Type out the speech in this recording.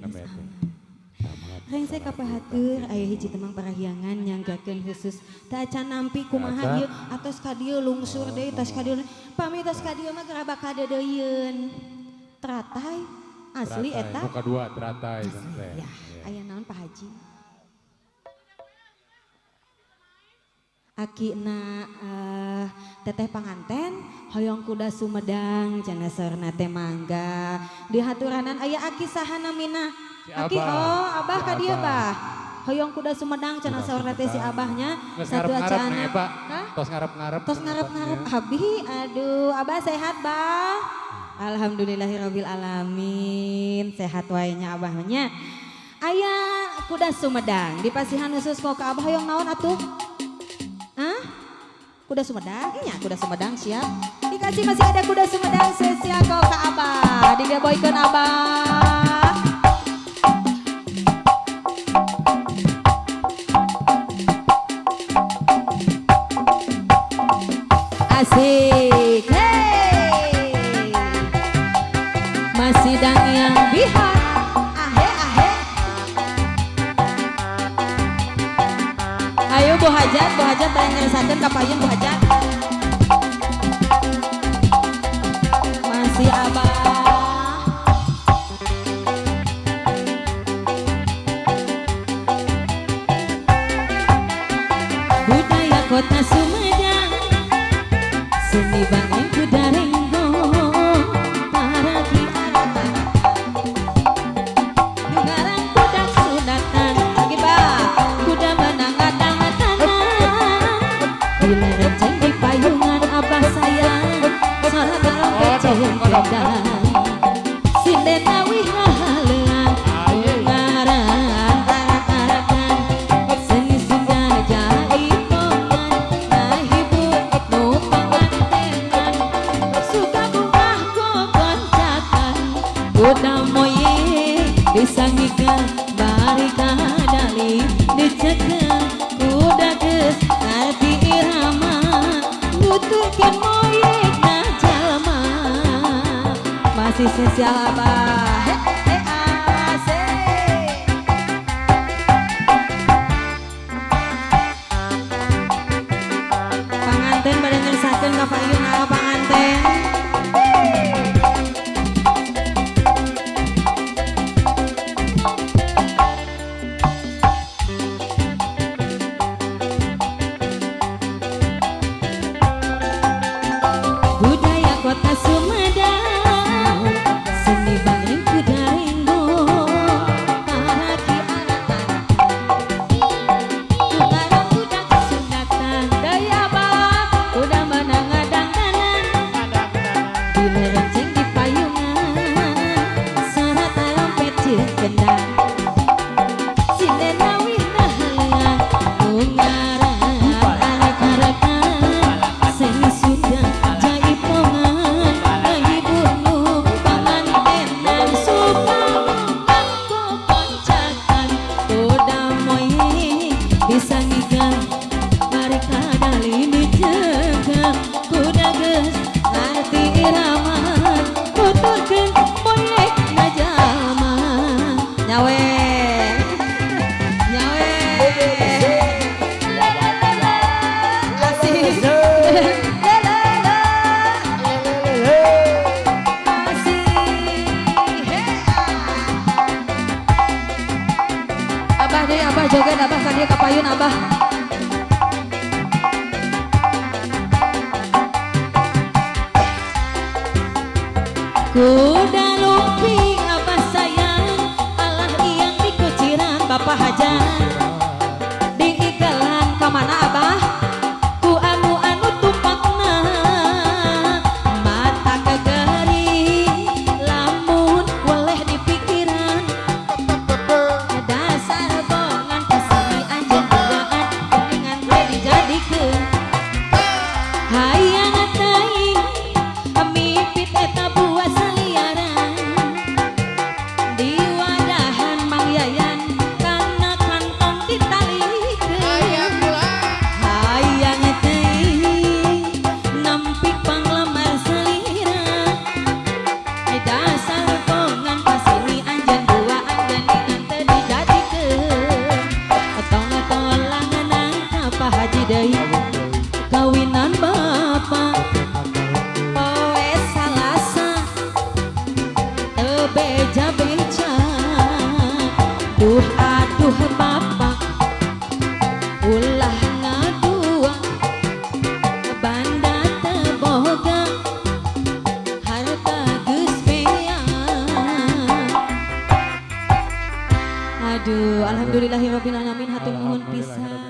namanya teh. Reng saya kapahatur aya hiji temang parahyangan nyanggakeun khusus teu acan nampi kumaha ieu atos ka dieu lungsur deui tos ka dieu pami tos ka dieu mah gerabak kadeudeuyeuan teratai asli eta muka dua teratai teh. ya aya naon Pak Haji akina teteh panganten hoyong kuda Sumedang cenah saurna teh mangga di haturanan aya aki saha namina aki oh abah ka dieu bah hoyong kuda Sumedang cenah saurna teh si abahnya satu acana tos ngarep-ngarep abi aduh abah sehat bah alhamdulillahirabbil alamin sehat wae nya abahnya aya kuda Sumedang di pasihan khusus kok ka abah hoyong naon atuh kuda Sumedang, iya kuda Sumedang siap. Dikasih masih ada kuda Sumedang spesial kau ke abah, digaboykeun abah. Asik, hey. Masih dang yang bihak, ahe ahe. Ayo Bu Hajat pengen ngerasakan kapayun Bu Hajat. Masih abah. Budaya kota Sumedang, seni bangeng kuda renggo, para kiaratan, dengarang kuda sunatan, lagi bah, kuda menang bila renceng di payungan abah sayang suara trompet gendang sinden awih haleang ngaran arak-arakan seni sunda jaipongan ngahibur nu pangantengan suka bungah gogoncakan kuda moye disangikeun bari kadali dicekeun kuda geus ngarti irama nuturkeun moyegna jalma masih spesial abah asik panganten bade ngersakeun ka payung panganten budaya kota Sumedang seni bangeng kuda renggo para kiaratan tungarang kuda kesundatan daya abah kuda menang ngadang-danang bila renceng di payungan suara trompet jeung gendang sinden awih haleang nu ngaran arak-arakan seni Sunda jaipongan ngahibur nu pangantenan suka gogoncakan kuda moye disangikeun bari kadali dicegang kuda geus ngarti irama nuturkeun moyegna jalma nyawe abah deh abah joget abah ka dieu kapayun abah kuda lumping abah sayang alah iyang di kuciran bapak hajan diigalan ka mana abah ku anu tupakna mata kegering lamun boleh dipikiran dasar bongan kesini anjeun duaan dengan teh dijadikeun hayang teuing mimpi eta buah saliaran Aduh, alhamdulillahirabbil alamin hatur nuhun pisan.